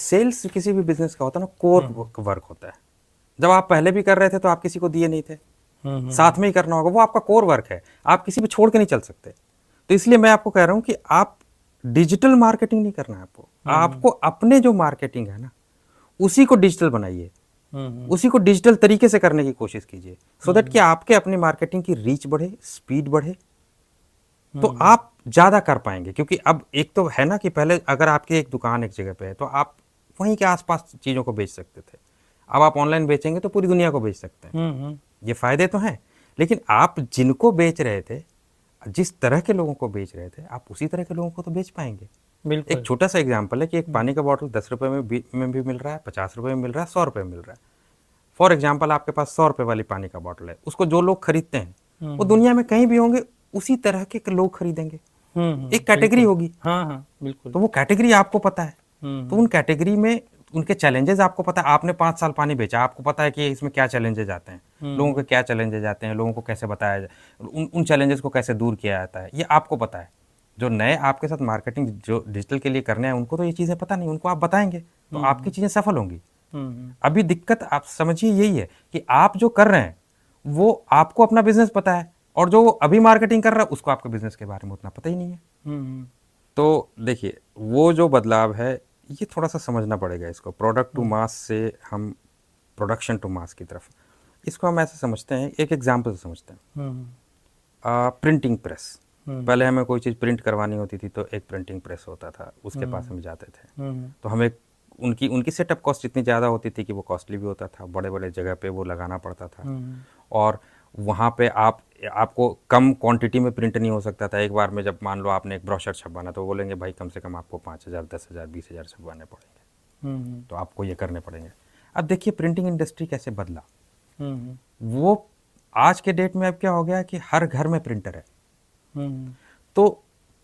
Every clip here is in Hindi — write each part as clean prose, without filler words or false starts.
सेल्स किसी भी बिजनेस का होता है ना, कोर वर्क होता है। जब आप पहले भी कर रहे थे तो आप किसी को दिए नहीं थे, साथ में ही करना होगा, वो आपका कोर वर्क है, आप किसी भी छोड़ के नहीं चल सकते। तो इसलिए मैं आपको कह रहा हूं कि आप डिजिटल मार्केटिंग नहीं करना है आपको, आपको अपने जो मार्केटिंग है ना उसी को डिजिटल बनाइए, उसी को डिजिटल तरीके से करने की कोशिश कीजिए, सो दैट कि आपके अपनी मार्केटिंग की रीच बढ़े, स्पीड बढ़े, तो आप ज्यादा कर पाएंगे। क्योंकि अब एक तो है ना कि पहले अगर आपकी एक दुकान एक जगह पे है तो आप वहीं के आसपास चीजों को बेच सकते थे, अब आप ऑनलाइन बेचेंगे तो पूरी दुनिया को बेच सकते हैं। ये फायदे तो हैं, लेकिन आप जिनको बेच रहे थे, जिस तरह के लोगों को बेच रहे थे, आप उसी तरह के लोगों को तो बेच पाएंगे। बिल्कुल। एक छोटा सा एग्जांपल है कि एक पानी का बॉटल 10 रुपए में भी मिल रहा है, 50 रुपए में मिल रहा है, 100 रुपए में मिल रहा है। फॉर एग्जाम्पल आपके पास 100 रुपए वाली पानी का बॉटल है, उसको जो लोग खरीदते हैं वो दुनिया में कहीं भी होंगे, उसी तरह के लोग खरीदेंगे। एक कैटेगरी होगी, हाँ बिल्कुल। तो वो कैटेगरी आपको पता है, तो उन कैटेगरी में उनके चैलेंजेस आपको पता है। आपने 5 साल पानी बेचा, आपको पता है कि इसमें क्या चैलेंजेस आते हैं, लोगों के क्या चैलेंजेस आते हैं, लोगों को कैसे बताया जाए, उन चैलेंजेस को कैसे दूर किया जाता है, ये आपको पता है। जो नए आपके साथ मार्केटिंग जो डिजिटल के लिए करने हैं, उनको तो ये चीज़ें पता नहीं, उनको आप बताएंगे तो आपकी चीज़ें सफल होंगी। अभी दिक्कत आप समझिए यही है कि आप जो कर रहे हैं वो आपको अपना बिजनेस पता है, और जो अभी मार्केटिंग कर रहा है उसको आपके बिजनेस के बारे में उतना पता ही नहीं है। तो देखिए वो जो बदलाव है ये थोड़ा सा समझना पड़ेगा इसको, प्रोडक्ट टू मास से हम प्रोडक्शन टू मास की तरफ, इसको हम ऐसे समझते हैं, एक एग्जाम्पल से समझते हैं। प्रिंटिंग प्रेस, पहले हमें कोई चीज़ प्रिंट करवानी होती थी तो एक प्रिंटिंग प्रेस होता था, उसके पास हम जाते थे, तो हमें उनकी सेटअप कॉस्ट इतनी ज़्यादा होती थी कि वो कॉस्टली भी होता था, बड़े बड़े जगह पे वो लगाना पड़ता था, और वहाँ पे आपको कम क्वांटिटी में प्रिंट नहीं हो सकता था। एक बार में जब मान लो आपने एक ब्रोशर छपवाना तो बोलेंगे भाई कम से कम आपको 5,000, 10,000, 20,000 छपवाने पड़ेंगे, तो आपको ये करने पड़ेंगे। अब देखिए प्रिंटिंग इंडस्ट्री कैसे बदला, वो आज के डेट में अब क्या हो गया कि हर घर में प्रिंटर है। तो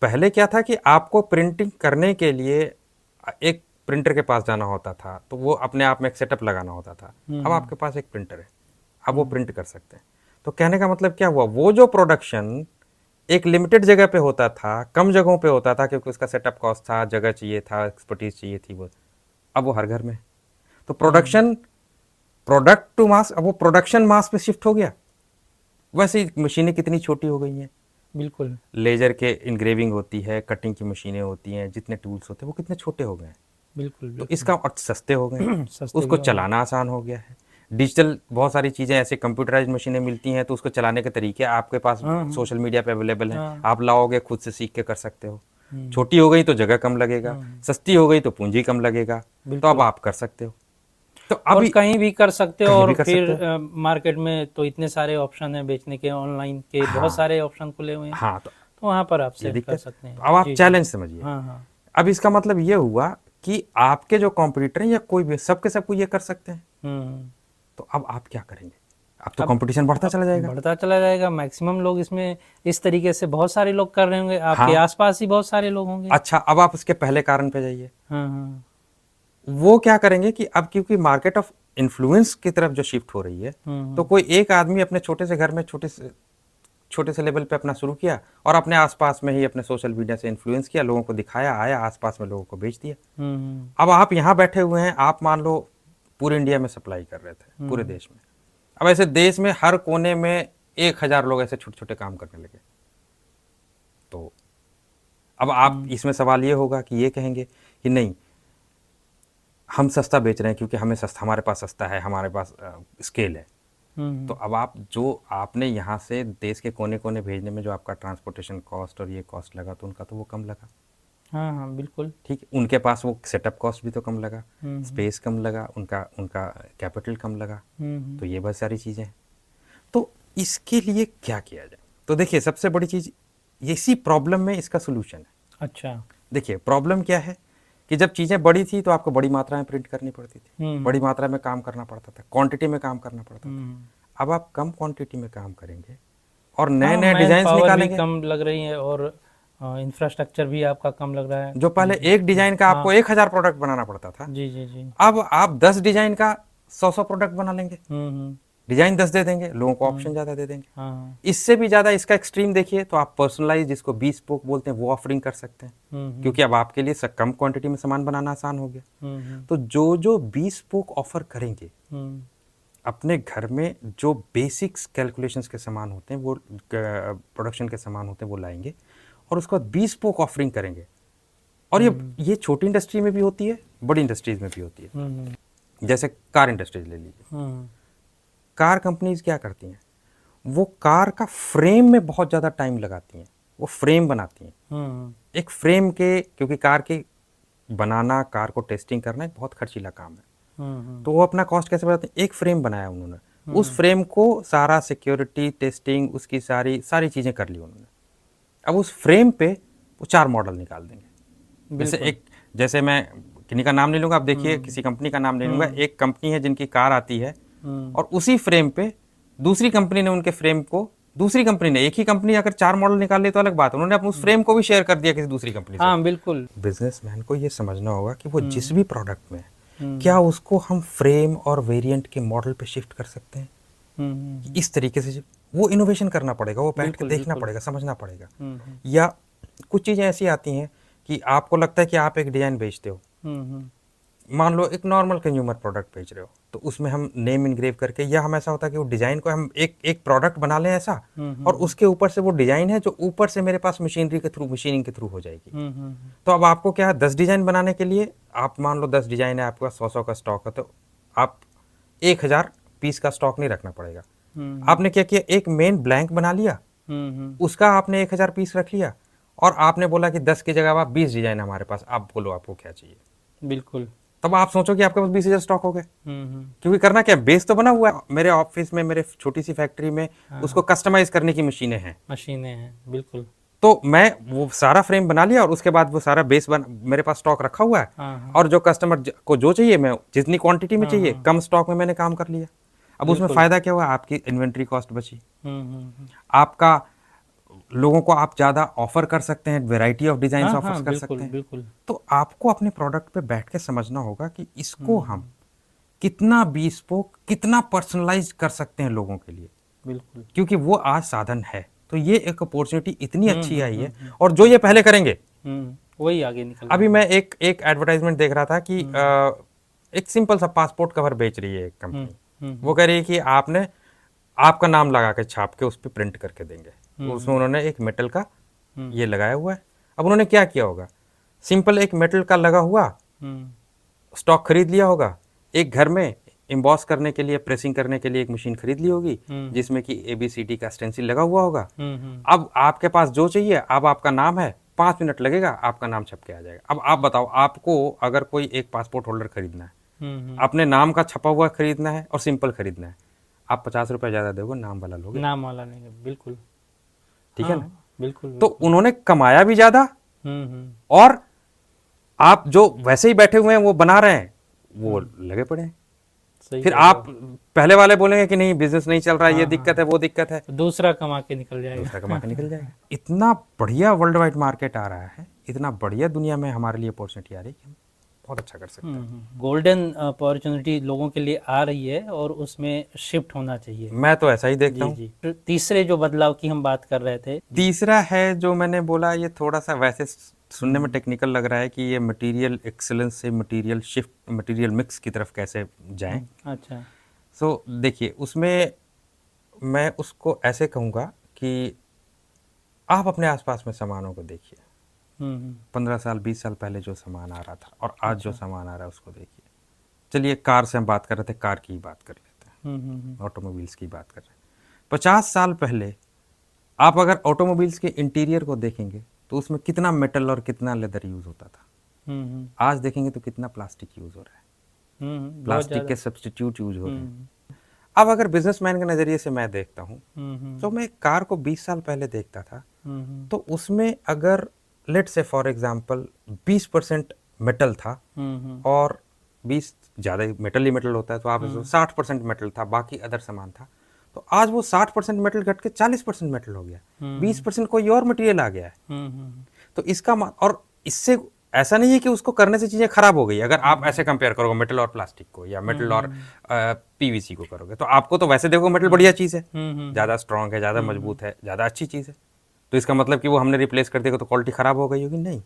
पहले क्या था कि आपको प्रिंटिंग करने के लिए एक प्रिंटर के पास जाना होता था, तो वो अपने आप में एक सेटअप लगाना होता था। अब आपके पास एक प्रिंटर है, अब वो प्रिंट कर सकते हैं। तो कहने का मतलब क्या हुआ, वो जो प्रोडक्शन एक लिमिटेड जगह पे होता था, कम जगहों पे होता था, क्योंकि उसका सेटअप कॉस्ट था, जगह चाहिए था, एक्सपर्टीज चाहिए थी, वो अब वो हर घर में। तो प्रोडक्शन, प्रोडक्ट टू मास, अब वो प्रोडक्शन मास पे शिफ्ट हो गया। वैसे ही मशीनें कितनी छोटी हो गई हैं, बिल्कुल। लेजर के इंग्रेविंग होती है, कटिंग की मशीनें होती हैं, जितने टूल्स होते हैं वो कितने छोटे हो गए हैं। बिल्कुल तो इसका अर्थ सस्ते हो गए, सस्ते उसको भी हो गए। चलाना आसान हो गया है। डिजिटल बहुत सारी चीज़ें ऐसे कंप्यूटराइज मशीनें मिलती हैं, तो उसको चलाने के तरीके आपके पास सोशल मीडिया पे अवेलेबल हैं, आप लाओगे खुद से सीख के कर सकते हो। छोटी हो गई तो जगह कम लगेगा, सस्ती हो गई तो पूंजी कम लगेगा, तो अब आप कर सकते हो। तो और अभी कहीं भी कर सकते हो, कहीं और भी कर फिर सकते हो। मार्केट में तो इतने सारे ऑप्शन हैं बेचने के, ऑनलाइन के बहुत सारे ऑप्शन खुले हुए हैं, हाँ, तो तो वहाँ पर आप ये सेल कर दिक्कत, सकते हैं। तो अब आप जी जी। चैलेंज समझिए। हाँ। अब इसका मतलब ये हुआ कि आपके जो कॉम्पिटिटर हैं या कोई भी, सबके सब को ये कर सकते हैं, तो अब आप क्या करेंगे, अब तो कंपटीशन बढ़ता चला जाएगा। बढ़ता चला जाएगा, मैक्सिमम लोग इसमें इस तरीके से बहुत सारे लोग कर रहे होंगे, आपके हाँ, आसपास ही बहुत सारे लोग होंगे। अच्छा, अब आप उसके पहले कारण पे जाइए। हाँ। वो क्या करेंगे कि अब क्योंकि मार्केट ऑफ इन्फ्लुएंस की तरफ जो शिफ्ट हो रही है, तो कोई एक आदमी अपने छोटे से घर में छोटे से लेवल पे अपना शुरू किया, और अपने आसपास में ही अपने सोशल मीडिया से इन्फ्लुएंस किया, लोगों को दिखाया, आया, आसपास में लोगों को बेच दिया। अब आप यहाँ बैठे हुए हैं, आप मान लो पूरे इंडिया में सप्लाई कर रहे थे, पूरे देश में। अब ऐसे देश में हर कोने में 1,000 लोग ऐसे छोटे छोटे काम करने लगे, तो अब आप इसमें सवाल ये होगा कि ये कहेंगे कि नहीं, हम सस्ता बेच रहे हैं क्योंकि हमें सस्ता, हमारे पास सस्ता है, हमारे पास स्केल है। तो अब आप जो आपने यहाँ से देश के कोने कोने भेजने में जो आपका ट्रांसपोर्टेशन कॉस्ट और ये कॉस्ट लगा, तो उनका तो वो कम लगा। हाँ बिल्कुल। ठीक है, उनके पास वो सेटअप कॉस्ट भी तो कम लगा, स्पेस कम लगा, उनका उनका कैपिटल कम लगा, तो ये बहुत सारी चीज़ें हैं। तो इसके लिए क्या किया जाए, तो देखिए सबसे बड़ी चीज़, इसी प्रॉब्लम में इसका सोल्यूशन है। अच्छा। देखिए प्रॉब्लम क्या है कि जब चीज़ें बड़ी थी तो आपको बड़ी मात्रा में प्रिंट करनी पड़ती थी, बड़ी मात्रा में काम करना पड़ता था, क्वांटिटी में काम करना पड़ता था। अब आप कम क्वांटिटी में काम करेंगे और नए नए मैन डिजाइन पावर भी निकालेंगे। कम लग रही है, और इंफ्रास्ट्रक्चर भी आपका कम लग रहा है। जो पहले एक डिजाइन का आपको 1,000 प्रोडक्ट बनाना पड़ता था, जी जी जी। अब आप 10 डिजाइन का 100 प्रोडक्ट बना लेंगे। डिजाइन 10 दे देंगे, लोगों को ऑप्शन ज्यादा दे देंगे। हाँ। इससे भी ज्यादा इसका एक्सट्रीम देखिए तो आप पर्सनलाइज, जिसको bespoke बोलते हैं, वो ऑफरिंग कर सकते हैं, क्योंकि अब आपके लिए कम क्वांटिटी में सामान बनाना आसान हो गया। तो जो जो bespoke ऑफर करेंगे, अपने घर में जो बेसिक्स कैलकुलेशंस के सामान होते हैं, वो प्रोडक्शन के सामान होते हैं, वो लाएंगे और उसके बाद bespoke ऑफरिंग करेंगे। और ये छोटी इंडस्ट्री में भी होती है, बड़ी इंडस्ट्रीज में भी होती है। जैसे कार इंडस्ट्रीज ले लीजिए, कार कंपनीज क्या करती हैं, वो कार का फ्रेम में बहुत ज़्यादा टाइम लगाती हैं, वो फ्रेम बनाती हैं। एक फ्रेम के, क्योंकि कार के बनाना, कार को टेस्टिंग करना एक बहुत खर्चीला काम है, तो वो अपना कॉस्ट कैसे बढ़ाते हैं, एक फ्रेम बनाया उन्होंने, उस फ्रेम को सारा सिक्योरिटी टेस्टिंग, उसकी सारी चीज़ें कर ली उन्होंने। अब उस फ्रेम पे वो 4 मॉडल निकाल देंगे। जैसे मैं किन्हीं का नाम नहीं लूंगा, आप देखिए, किसी कंपनी का नाम नहीं लूंगा, एक कंपनी है जिनकी कार आती है और उसी फ्रेम पे दूसरी कंपनी ने उनके फ्रेम को, दूसरी कंपनी ने, एक ही कंपनी अगर 4 मॉडल निकाल ले तो अलग बात है, उन्होंने अपने उस फ्रेम को भी शेयर कर दिया किसी दूसरी कंपनी से। हाँ, बिल्कुल। बिजनेसमैन को ये समझना होगा कि वो जिस भी प्रोडक्ट में, क्या उसको हम फ्रेम और वेरिएंट के मॉडल पे शिफ्ट कर सकते हैं। इस तरीके से वो इनोवेशन करना पड़ेगा, वो बैठ के देखना पड़ेगा, समझना पड़ेगा। या कुछ चीज़ें ऐसी आती हैं कि आपको लगता है कि आप एक डिजाइन बेचते हो, मान लो एक नॉर्मल कंज्यूमर प्रोडक्ट बेच रहे हो, तो उसमें हम नेम इनग्रेव करके, या हम ऐसा होता है कि वो डिजाइन को हम एक प्रोडक्ट बना लें ऐसा, और उसके ऊपर से वो डिजाइन है जो ऊपर से मेरे पास मशीनिंग के थ्रू हो जाएगी। तो अब आपको क्या है, 10 डिजाइन बनाने के लिए, आप मान लो 10 डिजाइन है, आपके पास 100 का स्टॉक है, तो आप 1000 पीस का स्टॉक नहीं रखना पड़ेगा। आपने क्या किया, एक मेन ब्लैंक बना लिया, उसका आपने 1000 पीस रख लिया, और आपने बोला कि 10 की जगह आप 20 डिजाइन हमारे पास, आप बोलो आपको क्या चाहिए। बिल्कुल। तब आप सोचो कि आपके पास 20,000 स्टॉक हो गए। क्योंकि करना क्या, बेस तो बना हुआ है, मेरे ऑफिस में, मेरे छोटी सी फैक्ट्री में, उसको कस्टमाइज करने की मशीनें हैं, बिल्कुल। तो मैं वो सारा फ्रेम बना लिया और उसके बाद वो सारा बेस मेरे पास स्टॉक रखा हुआ है, और जो कस्टमर को जो चाहिए, मैं जितनी क्वांटिटी में चाहिए, कम स्टॉक में मैंने काम कर लिया। अब उसमें फायदा क्या हुआ, आपकी इन्वेंट्री कॉस्ट बची, आपका लोगों को आप ज्यादा ऑफर कर सकते हैं, वैरायटी ऑफ डिजाइन ऑफर कर सकते हैं। बिल्कुल। तो आपको अपने प्रोडक्ट पे बैठ के समझना होगा कि इसको हम कितना bespoke, कितना पर्सनलाइज कर सकते हैं लोगों के लिए। बिल्कुल, क्योंकि वो आज साधन है, तो ये एक अपॉर्चुनिटी इतनी अच्छी आई है, और जो ये पहले करेंगे वही आगे निकल। अभी मैं एक एडवर्टाइजमेंट देख रहा था कि एक सिंपल सा पासपोर्ट कवर बेच रही है एक कंपनी, वो कह रही है कि आपने आपका नाम लगा के छाप के उस पर प्रिंट करके देंगे, उसमें उन्होंने एक मेटल का ये लगाया हुआ है। अब उन्होंने क्या किया होगा, सिंपल एक मेटल का लगा हुआ स्टॉक खरीद लिया होगा, एक घर में एम्बॉस करने के लिए, प्रेसिंग करने के लिए एक मशीन खरीद ली होगी, जिसमें कि ABCD का स्टेंसिल लगा हुआ होगा। अब आपके पास जो चाहिए, अब आपका नाम है, 5 मिनट लगेगा, आपका नाम छप के आ जाएगा। अब आप बताओ, आपको अगर कोई एक पासपोर्ट होल्डर खरीदना है, अपने नाम का छपा हुआ खरीदना है और सिंपल खरीदना है, आप 50 रुपए ज्यादा दोगे, नाम वाला लोगे, नाम वाला नहीं, बिल्कुल। ठीक है ना। बिल्कुल। तो उन्होंने कमाया भी ज्यादा, और आप जो वैसे ही बैठे हुए हैं वो बना रहे हैं, वो लगे पड़े हैं। फिर आप पहले वाले बोलेंगे कि नहीं बिजनेस नहीं चल रहा है, ये दिक्कत है, वो दिक्कत है, दूसरा कमा के निकल जाएगा। इतना बढ़िया वर्ल्ड वाइड मार्केट आ रहा है, इतना बढ़िया दुनिया में हमारे लिए अपॉर्चुनिटी आ रही है कि हम बहुत अच्छा कर सकते हैं। गोल्डन अपॉर्चुनिटी लोगों के लिए आ रही है और उसमें शिफ्ट होना चाहिए, मैं तो ऐसा ही देखता हूँ। जी। तीसरे जो बदलाव की हम बात कर रहे थे, तीसरा है जो मैंने बोला, ये थोड़ा सा वैसे सुनने में टेक्निकल लग रहा है कि ये मटेरियल एक्सीलेंस से मटेरियल शिफ्ट, मटेरियल मिक्स की तरफ कैसे जाएं। अच्छा। सो देखिए, उसमें मैं उसको ऐसे कहूँगा कि आप अपने आसपास में सामानों को देखिए, 15 साल 20 साल पहले जो सामान आ रहा था और आज जो सामान आ रहा है उसको देखिए। चलिए कार से हम बात कर रहे थे, कार की बात कर लेते हैं, ऑटोमोबाइल्स की बात कर रहे हैं। 50 साल पहले आप अगर ऑटोमोबाइल्स के इंटीरियर को देखेंगे तो उसमें कितना मेटल और कितना लेदर यूज होता था, आज देखेंगे तो कितना प्लास्टिक यूज हो रहा है, प्लास्टिक के सब्स्टिट्यूट यूज हो रहे हैं। अब अगर बिजनेसमैन के नजरिए से मैं देखता हूँ, तो मैं कार को 20 साल पहले देखता था, तो उसमें अगर लेट से फॉर एग्जांपल 20% मेटल था और 20 ज़्यादा मेटल ही मेटल होता है, तो आप 60% मेटल था, बाकी अदर सामान था, तो आज वो 60% मेटल घट के 40% मेटल हो गया, 20% कोई और मटेरियल आ गया है। तो इसका और इससे ऐसा नहीं है कि उसको करने से चीजें खराब हो गई। अगर आप ऐसे कंपेयर करोगे मेटल और प्लास्टिक को, या मेटल और पीवीसी को करोगे, तो आपको तो वैसे देखो मेटल बढ़िया चीज है, ज्यादा स्ट्रांग है, ज्यादा मजबूत है, ज्यादा अच्छी चीज है। तो इसका मतलब कि वो हमने रिप्लेस कर दिया तो क्वालिटी खराब हो गई होगी? नहीं,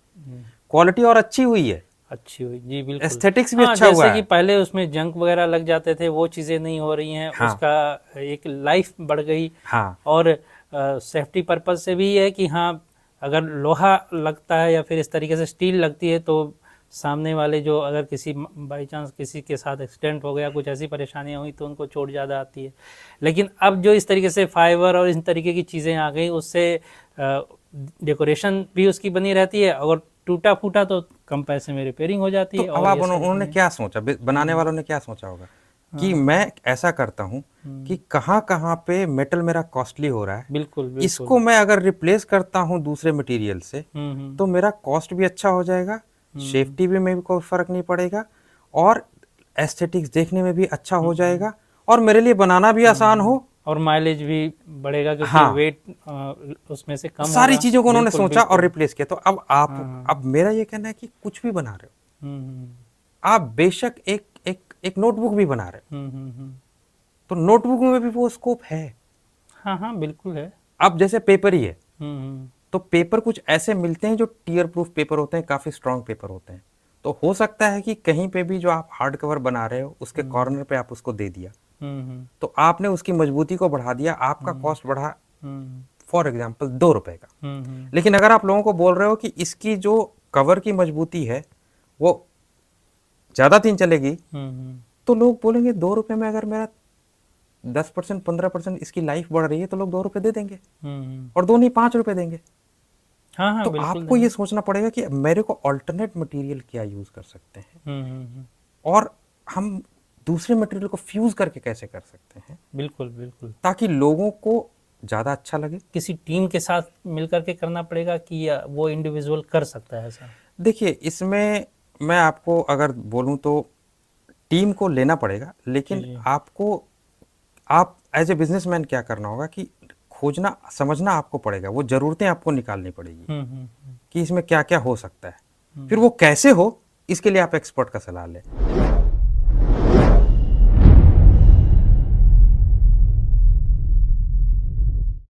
क्वालिटी और अच्छी हुई है, अच्छी हुई जी, बिल्कुल। एस्थेटिक्स भी अच्छा जैसे हुआ कि है। पहले उसमें जंक वगैरह लग जाते थे, वो चीजें नहीं हो रही हैं। हाँ। उसका एक लाइफ बढ़ गई। हाँ और सेफ्टी पर्पज से भी है कि हाँ, अगर लोहा लगता है या फिर इस तरीके से स्टील लगती है, तो सामने वाले जो, अगर किसी बाई चांस किसी के साथ एक्सीडेंट हो गया, कुछ ऐसी परेशानियां हुई, तो उनको चोट ज़्यादा आती है। लेकिन अब जो इस तरीके से फाइबर और इस तरीके की चीज़ें आ गई, उससे डेकोरेशन भी उसकी बनी रहती है, और टूटा फूटा तो कम पैसे में रिपेयरिंग हो जाती तो है। अब और आप ये सारी उन्होंने चीज़ें। क्या सोचा, बनाने वालों ने क्या सोचा होगा कि मैं ऐसा करता हूँ कि कहाँ कहाँ पे मेटल मेरा कॉस्टली हो रहा है, बिल्कुल बिल्कुल। इसको मैं अगर रिप्लेस करता हूँ दूसरे मटेरियल से, हम्म। तो मेरा कॉस्ट भी अच्छा हो जाएगा, सेफ्टी भी में भी कोई फर्क नहीं पड़ेगा, और एस्थेटिक्स देखने में भी अच्छा हो जाएगा, और मेरे लिए बनाना भी आसान हो, और माइलेज भी बढ़ेगा, क्योंकि हाँ, वेट उसमें से कम सारी होगा। चीजों को उन्होंने बिल्कुल, सोचा और बिल्कुल। रिप्लेस किया। तो अब अब मेरा ये कहना है कि कुछ भी बना रहे हो हम्म आप, बेशक एक एक एक नोटबुक भी बना रहे हो, हम्म। तो नोटबुक में भी वो स्कोप है। हाँ हाँ, बिल्कुल है। अब जैसे पेपर ही है, हम्म। तो पेपर कुछ ऐसे मिलते हैं जो टीयर प्रूफ पेपर होते हैं, काफी स्ट्रांग पेपर होते हैं। तो हो सकता है कि कहीं पे भी जो आप हार्ड कवर बना रहे हो, उसके कॉर्नर पे आप उसको दे दिया, तो आपने उसकी मजबूती को बढ़ा दिया, आपका कॉस्ट बढ़ा फॉर एग्जाम्पल 2 रुपए का। लेकिन अगर आप लोगों को बोल रहे हो कि इसकी जो कवर की मजबूती है वो ज्यादा दिन चलेगी, तो लोग बोलेंगे 2 रुपए में अगर मेरा 10% 15% इसकी लाइफ बढ़ रही है, तो लोग 2 रुपए दे देंगे, और 2 नहीं 5 रुपए देंगे। हाँ हाँ, तो बिल्कुल आपको ये सोचना पड़ेगा कि मेरे को अल्टरनेट मटेरियल क्या यूज कर सकते हैं, देंगे। और हम दूसरे मटेरियल को फ्यूज करके कैसे कर सकते हैं, बिल्कुल बिल्कुल। ताकि लोगों को ज्यादा अच्छा लगे। किसी टीम के साथ मिलकर के करना पड़ेगा, कि या वो इंडिविजुअल कर सकता है ऐसा? देखिए, इसमें मैं आपको अगर बोलूं तो टीम को लेना पड़ेगा, लेकिन जी। आपको, आप एज ए बिजनेसमैन क्या करना होगा कि खोजना समझना आपको पड़ेगा, वो जरूरतें आपको निकालनी पड़ेगी कि इसमें क्या क्या हो सकता है, फिर वो कैसे हो, इसके लिए आप एक्सपर्ट का सलाह लें।